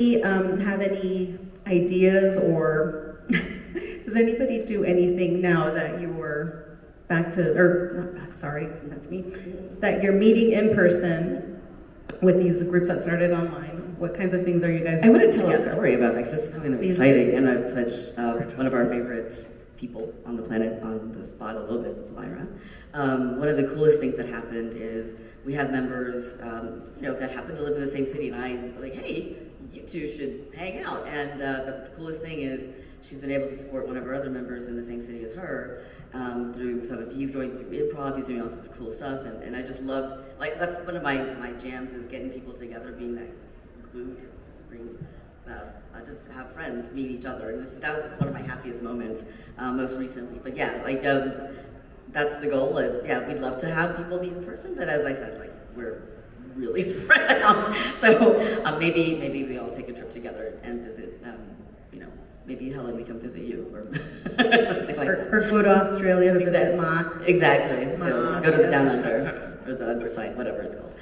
Have any ideas, or does anybody do anything now that you're back to, or not back, sorry, that's me, that you're meeting in person with these groups that started online? What kinds of things are you guys I want doing to tell together? a story about that, because this is kind of exciting, and I've put one of our favorites people on the planet on the spot a little bit, Lyra. One of the coolest things that happened is we have members, that happen to live in the same city, and I'm like, hey, you two should hang out. And the coolest thing is she's been able to support one of our other members in the same city as her through some of, he's going through improv, he's doing all sorts of cool stuff, and I just loved, like, that's one of my jams, is getting people together, being that glue to just bring, just have friends meet each other. And that was just one of my happiest moments most recently. But yeah, like, that's the goal. Yeah, we'd love to have people meet in person, but as I said, like, we're really spread out. So maybe we all take a trip together and visit, maybe Helen, we come visit you, or something like that. Or go to Australia to visit Mac. Exactly. Go to the Down Under, or the Underside, whatever it's called.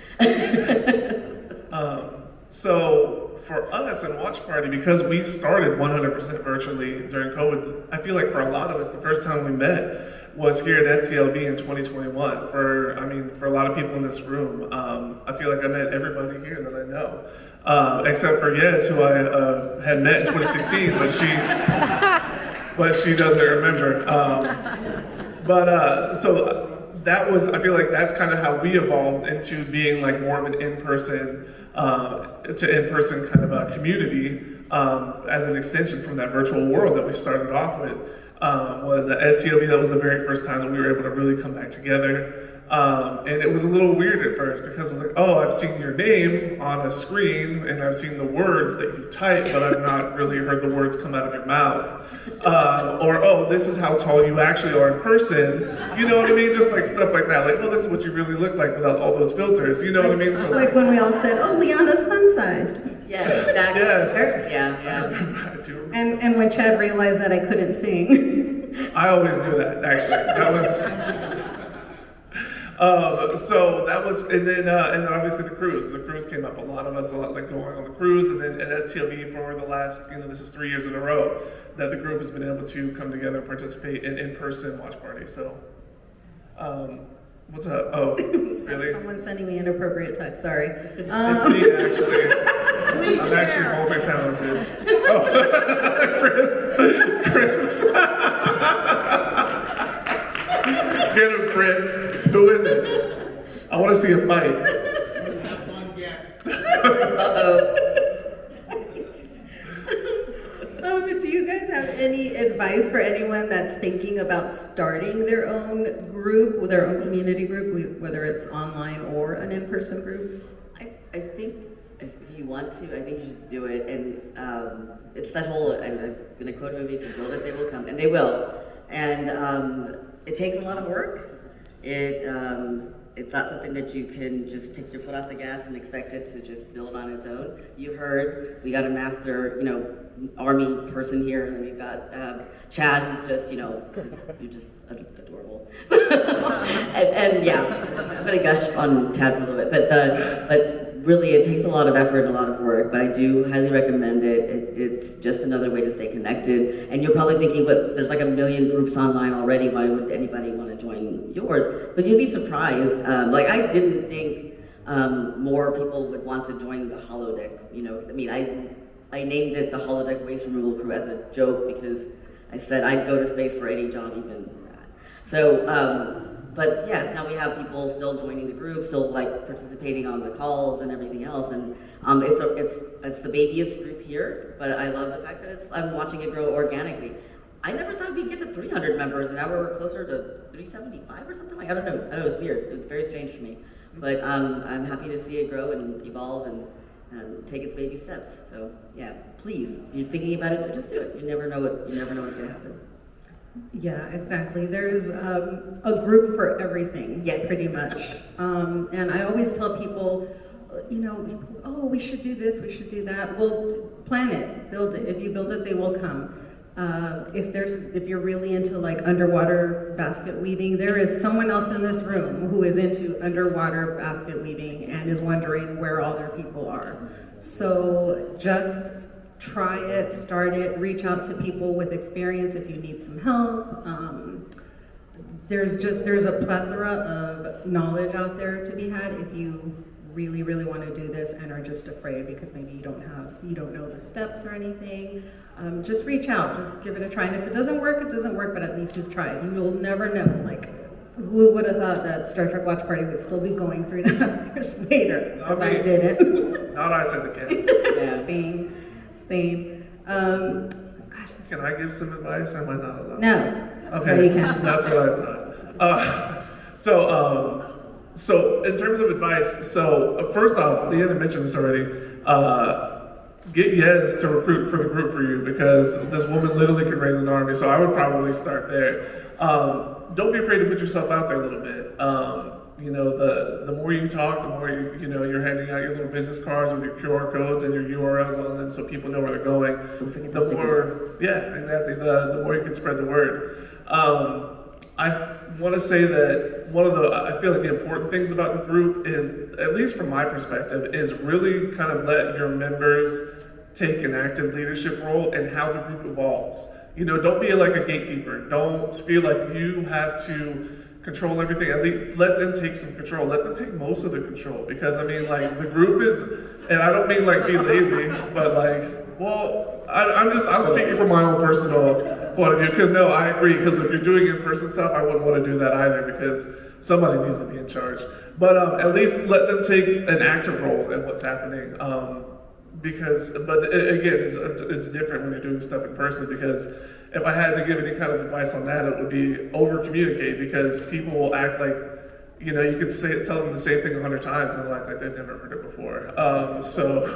So for us in Watch Party, because we started 100% virtually during COVID, I feel like for a lot of us, the first time we met was here at STLV in 2021. For a lot of people in this room, I feel like I met everybody here that I know, except for Yes, who I had met in 2016, but she doesn't remember. So that was, I feel like that's kind of how we evolved into being like more of an in-person kind of a community as an extension from that virtual world that we started off with. Was at STLV, that was the very first time that we were able to really come back together. And it was a little weird at first, because I was like, oh, I've seen your name on a screen and I've seen the words that you type, but I've not really heard the words come out of your mouth. Or, oh, this is how tall you actually are in person. You know what I mean? Just like stuff like that. Like, oh, this is what you really look like without all those filters. You know what I mean? So, like when we all said, oh, Leana's fun-sized. Yeah, exactly. Yes. Yeah. I do. And when Chad realized that I couldn't sing. I always knew that, actually. That was... so that was, and then obviously the cruise. The cruise came up. A lot of us, like going on the cruise, and then at STLV for the last, this is 3 years in a row that the group has been able to come together and participate in person watch party. So, what's up? Oh, really? Someone's sending me inappropriate text. Sorry. It's me, actually. I'm actually multi-talented. Oh, Chris. Get him, Chris. Who is it? I want to see a fight. Have one guess. Uh-oh. Do you guys have any advice for anyone that's thinking about starting their own group, their own community group, whether it's online or an in-person group? I think if you want to, I think you just do it. And it's that whole, I'm going to quote a movie, if you build it, they will come. And they will. And it takes a lot of work. It's not something that you can just take your foot off the gas and expect it to just build on its own. You heard, we got a master, army person here, and then we've got Chad, who's just, you're just adorable. and yeah, I'm gonna gush on Chad for a little bit, but really it takes a lot of effort and a lot of work, but I do highly recommend it. It's just another way to stay connected. And you're probably thinking, but there's like a million groups online already, why would anybody want to join yours? But you'd be surprised. I didn't think more people would want to join the holodeck. I named it the Holodeck Waste Removal Crew as a joke, because I said I'd go to space for any job, even that. So, but yes, now we have people still joining the group, still like participating on the calls and everything else, and it's the babyest group here. But I love the fact that I'm watching it grow organically. I never thought we'd get to 300 members, and now we're closer to 375 or something like. I don't know. It was weird. It was very strange for me, but I'm happy to see it grow and evolve and take its baby steps. So yeah, please, if you're thinking about it, just do it. You never know what's going to happen. Yeah, exactly. There's a group for everything, yes, pretty much. And I always tell people, oh, we should do this, we should do that. Well, plan it, build it. If you build it, they will come. If you're really into like underwater basket weaving, there is someone else in this room who is into underwater basket weaving and is wondering where all their people are. So just try it, start it, reach out to people with experience if you need some help. There's a plethora of knowledge out there to be had if you really, really want to do this and are just afraid because maybe you don't know the steps or anything. Just reach out, just give it a try. And if it doesn't work, it doesn't work, but at least you've tried. You will never know. Like, who would have thought that Star Trek Watch Party would still be going 3.5 years later? Because I didn't. Not I said the kid. Yeah. Same. Gosh. Can I give some advice, or am I not allowed? No. Okay, No, you can't. that's what I thought. So in terms of advice, first off, Leana mentioned this already. Get Yes to recruit for the group for you, because this woman literally can raise an army. So I would probably start there. Don't be afraid to put yourself out there a little bit. The more you talk, the more you're handing out your little business cards with your QR codes and your URLs on them, so people know where they're going. Don't forget The more, yeah, exactly. The more you can spread the word. I want to say that I feel like the important things about the group is, at least from my perspective, is really kind of let your members take an active leadership role in how the group evolves. Don't be like a gatekeeper. Don't feel like you have to control everything. At least let them take some control. Let them take most of the control, because the group is, and I don't mean like be lazy, but I'm speaking from my own personal point of view, because no, I agree, because if you're doing in-person stuff, I wouldn't want to do that either, because somebody needs to be in charge. But at least let them take an active role in what's happening. Again, it's different when you're doing stuff in person, because if I had to give any kind of advice on that, it would be over-communicate, because people will act like, you could tell them the same thing 100 times and they'll act like they've never heard it before. So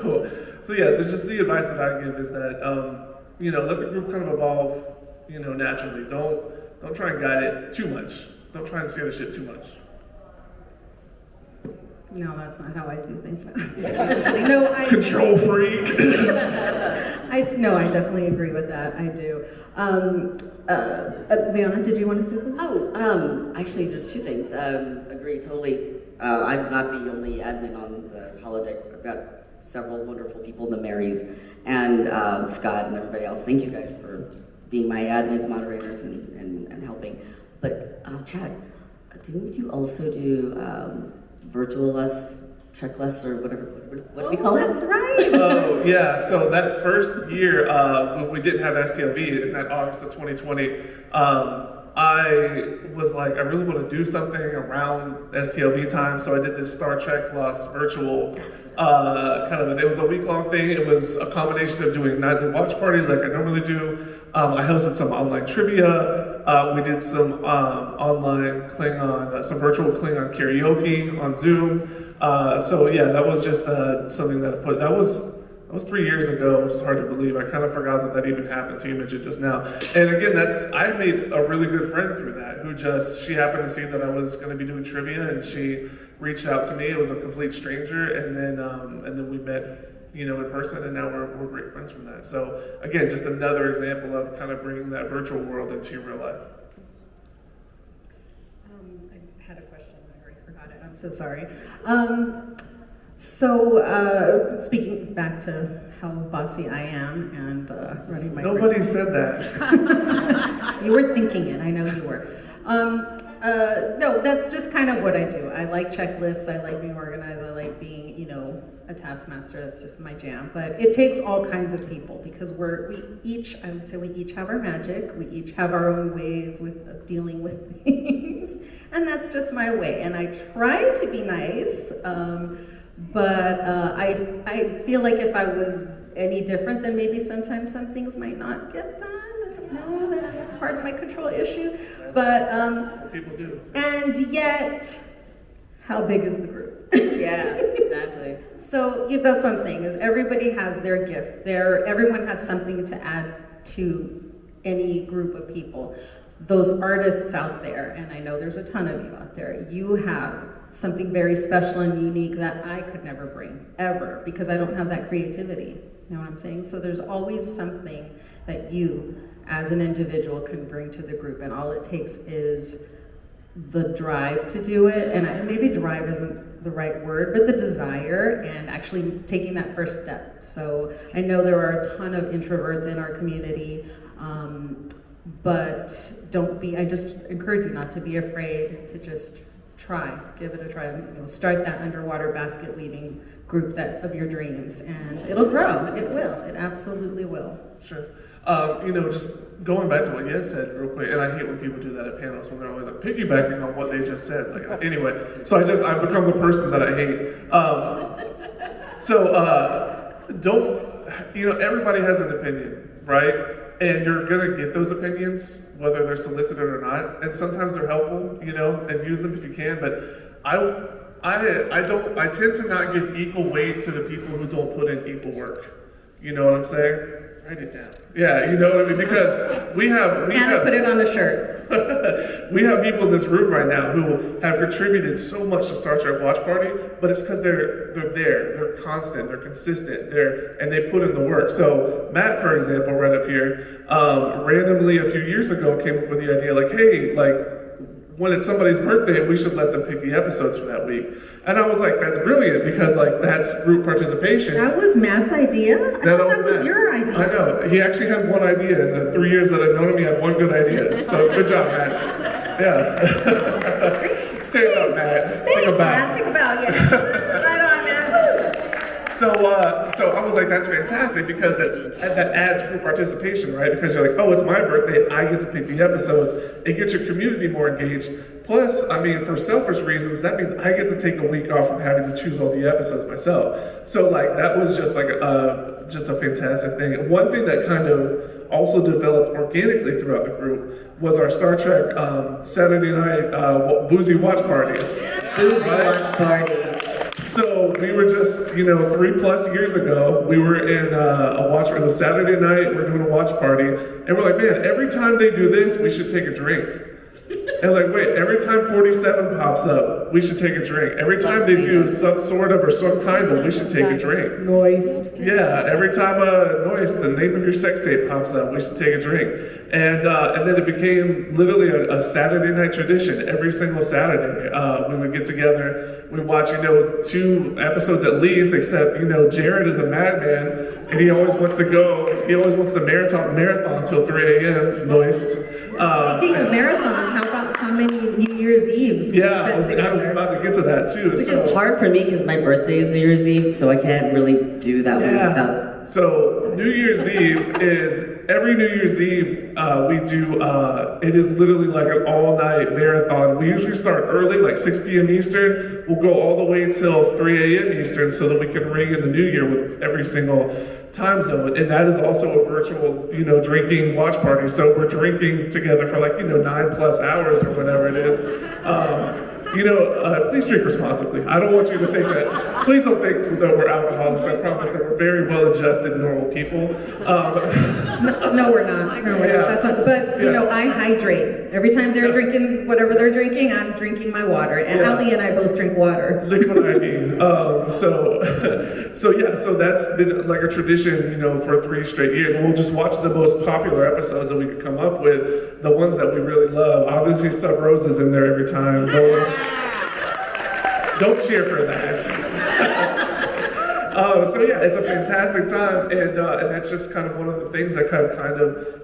yeah, there's just the advice that I give is that, let the group kind of evolve, naturally. Don't try and guide it too much. Don't try and steer the ship too much. No, that's not how I do things. No, Control freak. I definitely agree with that. I do. Leana, did you want to say something? Actually, there's two things. Agree totally. I'm not the only admin on the holodeck. I've got several wonderful people, the Marys and Scott and everybody else. Thank you guys for being my admins, moderators, and helping. But Chad, didn't you also do virtual checklists or whatever? What do we call it? That's right. Oh, yeah. So that first year, when we didn't have STLV in that August of 2020, I was like, I really want to do something around STLV time. So I did this Star Trek Plus virtual it was a week-long thing. It was a combination of doing nightly watch parties like I normally do. I hosted some online trivia. We did some online Klingon, some virtual Klingon karaoke on Zoom. That was just something that I put. That was 3 years ago, which is hard to believe. I kind of forgot that even happened to you mentioned just now. And again, I made a really good friend through that, she happened to see that I was going to be doing trivia, and she reached out to me. It was a complete stranger, and then we met, in person, and now we're great friends from that. So again, just another example of kind of bringing that virtual world into your real life. I had a question, I already forgot it. I'm so sorry. Speaking back to how bossy I am and running my Nobody said that. You were thinking it, I know you were. No, that's just kind of what I do. I like checklists, I like being organized, I like being, a taskmaster. That's just my jam. But it takes all kinds of people, because we each have our magic, we each have our own ways of dealing with things. And that's just my way. And I try to be nice, but I feel like if I was any different, then maybe sometimes some things might not get done. I don't know, that's part of my control issue. But people do. And yet, how big is the group? Yeah, exactly. So that's what I'm saying, is everybody has their gift. Everyone has something to add to any group of people. Those artists out there, and I know there's a ton of you out there, you have something very special and unique that I could never bring, ever, because I don't have that creativity. You know what I'm saying? So there's always something that you as an individual can bring to the group, and all it takes is the drive to do it, and maybe drive isn't the right word, but the desire and actually taking that first step. So I know there are a ton of introverts in our community, but I just encourage you not to be afraid to just try, give it a try. Start that underwater basket weaving group of your dreams, and it'll grow. It will. It absolutely will. Sure. Just going back to what you said real quick, and I hate when people do that at panels when they're always like piggybacking on what they just said. Anyway, so I've become the person that I hate. Everybody has an opinion, right? And you're gonna get those opinions, whether they're solicited or not. And sometimes they're helpful, and use them if you can. But I tend to not give equal weight to the people who don't put in equal work. You know what I'm saying? Write it down. Yeah, you know what I mean? Because we have put it on a shirt. we have people in this room right now who have contributed so much to Star Trek Watch Party, but it's because they're there, they're constant, they're consistent, and they put in the work. So Matt, for example, right up here, randomly a few years ago came up with the idea hey, when it's somebody's birthday, we should let them pick the episodes for that week. And I was like, that's brilliant, because that's group participation. That was Matt's idea? I thought that was your idea. I know. He actually had one idea. In the 3 years that I've known him, he had one good idea. So good job, Matt. Yeah. Stand up, Matt. Thanks, Matt. Take a bow, yeah. Right on, Matt. So I was like, that's fantastic, because that adds group participation, right? Because you're like, oh, it's my birthday, I get to pick the episodes. It gets your community more engaged. Plus, for selfish reasons, that means I get to take a week off from having to choose all the episodes myself. So that was just just a fantastic thing. One thing that kind of also developed organically throughout the group was our Star Trek Saturday night boozy watch parties. Boozy watch party. So we were just, 3+ years ago, we were in a watch party. It was Saturday night, we're doing a watch party, and we're like, man, every time they do this, we should take a drink. And wait, every time 47 pops up, we should take a drink. Every time they do some sort of or some kind of, we should take a drink. Noise. Yeah, every time Noise, the name of your sex tape pops up, we should take a drink. And then it became literally a Saturday night tradition. Every single Saturday, we would get together. We watch, 2 episodes at least. Except, Jared is a madman, and he always wants to go. He always wants the marathon until 3 a.m. Noise. Speaking of marathons, how many New Year's Eves? Yeah, I was about to get to that too. Which is hard for me because my birthday is New Year's Eve, so I can't really do that one. So New Year's Eve is every New Year's Eve we do. It is literally like an all-night marathon. We usually start early, like 6 p.m. Eastern. We'll go all the way till 3 a.m. Eastern, so that we can ring in the new year with every single time zone. And that is also a virtual, drinking watch party. So we're drinking together for 9+ hours or whatever it is. Please drink responsibly. I don't want you to think that, please don't think that we're alcoholics. I promise that we're very well-adjusted, normal people. No, we're not. No, we're not. That's not. But, I hydrate. Every time they're drinking whatever they're drinking, I'm drinking my water. And Ali and I both drink water. Liquid IV. So that's been like a tradition, for 3 straight years. We'll just watch the most popular episodes that we could come up with, the ones that we really love. Obviously, Sub Rose is in there every time. Don't cheer for that. It's a fantastic time, and that's just kind of one of the things that kind of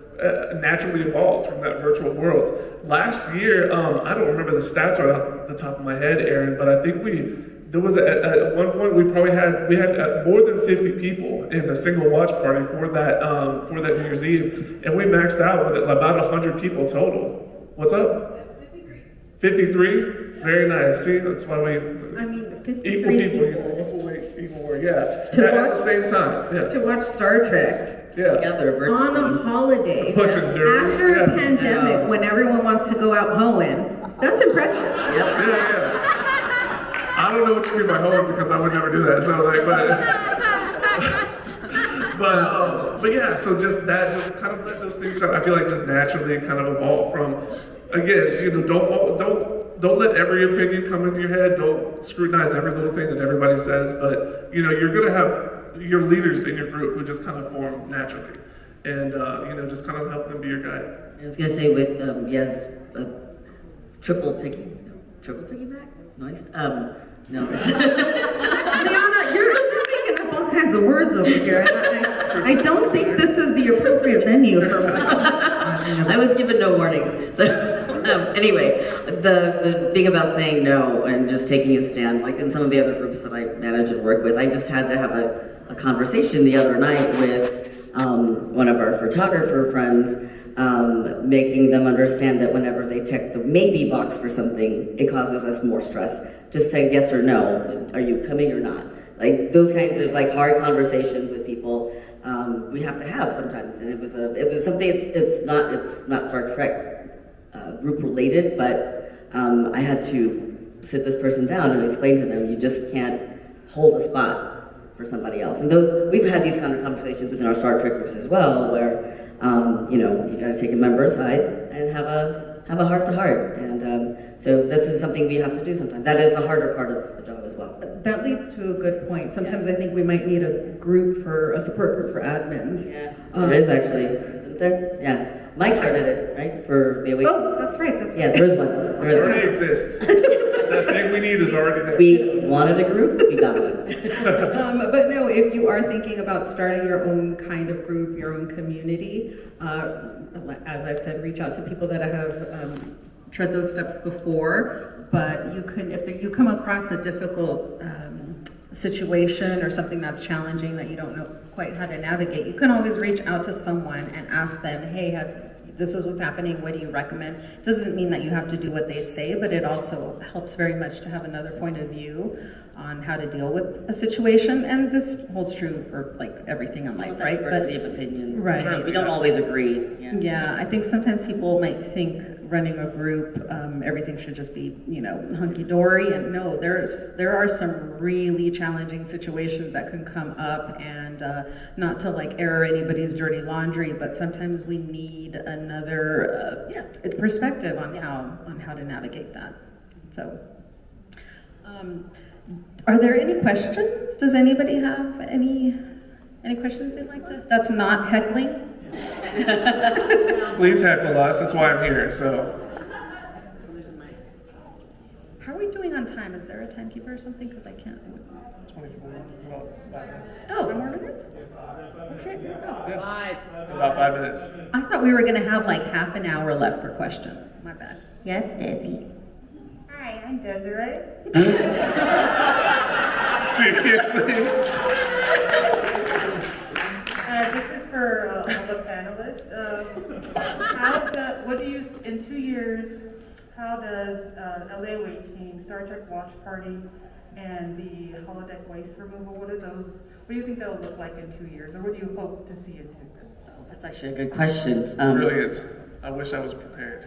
naturally evolved from that virtual world. Last year, I don't remember the stats right off the top of my head, Aaron, but I think there was at one point we had more than 50 people in a single watch party for that New Year's Eve, and we maxed out with about 100 people total. What's up? 53. Very nice. See, that's why 53 equal weight, equal work. Yeah. At the same time. Yeah. To watch Star Trek. Yeah. Together, On a holiday. A bunch of nerds. After a pandemic, when everyone wants to go out hoeing. That's impressive. Yeah. I don't know what you mean by hoeing, because I would never do that. So but yeah. So just kind of let those things go. I feel like just naturally kind of evolve from. Again, don't let every opinion come into your head. Don't scrutinize every little thing that everybody says. But you're gonna have your leaders in your group who just kind of form naturally. and just kind of help them be your guide. I was gonna say with yes, triple piggyback, nice. No, it's Leana, you're making up all kinds of words over here. I don't think this is the appropriate venue for what. I was given no warnings. So anyway, the thing about saying no and just taking a stand, like in some of the other groups that I manage and work with, I just had to have a conversation the other night with one of our photographer friends, making them understand that whenever they check the maybe box for something, it causes us more stress. Just say yes or no. Are you coming or not? Like those kinds of like hard conversations with people. We have to have sometimes, and it was something. It's not Star Trek group related, but I had to sit this person down and explain to them, you just can't hold a spot for somebody else. And we've had these kind of conversations within our Star Trek groups as well, where you got to take a member aside and have a heart to heart. And so this is something we have to do sometimes. That is the harder part of the job as well. That leads to a good point. Sometimes I think we might need a support group for admins. Yeah, there is actually, isn't there? Yeah. Mike started it, right, for the Awakening. Oh, that's right. Yeah, there is one. There It is already one. exists. That thing we need is already there. We wanted a group, we got one. But no, if you are thinking about starting your own kind of group, your own community, as I've said, reach out to people that have tread those steps before. But if you come across a difficult situation or something that's challenging that you don't know quite how to navigate, you can always reach out to someone and ask them, hey, this is what's happening, what do you recommend? Doesn't mean that you have to do what they say, but it also helps very much to have another point of view on how to deal with a situation. And this holds true for like everything in life, right? Diversity of opinions. Right. We don't always agree. Yeah, I think sometimes people might think running a group, everything should just be, hunky-dory. And no, there are some really challenging situations that can come up, and not to like air anybody's dirty laundry, but sometimes we need another perspective on how to navigate that. So, are there any questions? Does anybody have any questions they'd like to? That's not heckling. Please heckle us. That's why I'm here. So. How are we doing on time? Is there a timekeeper or something? Because I can't. 24. Well, 5 minutes. Oh, more minutes? Okay. Yeah. About 5 minutes. I thought we were going to have like half an hour left for questions. My bad. Yes, Desi. Hi, I'm Desiree. Seriously? This is for all the panelists. In 2 years, how does LA Away Team, Star Trek Watch Party, and the holodeck waste removal, what do you think that'll look like in 2 years? Or what do you hope to see in 2 years? That's actually a good question. Brilliant. I wish I was prepared.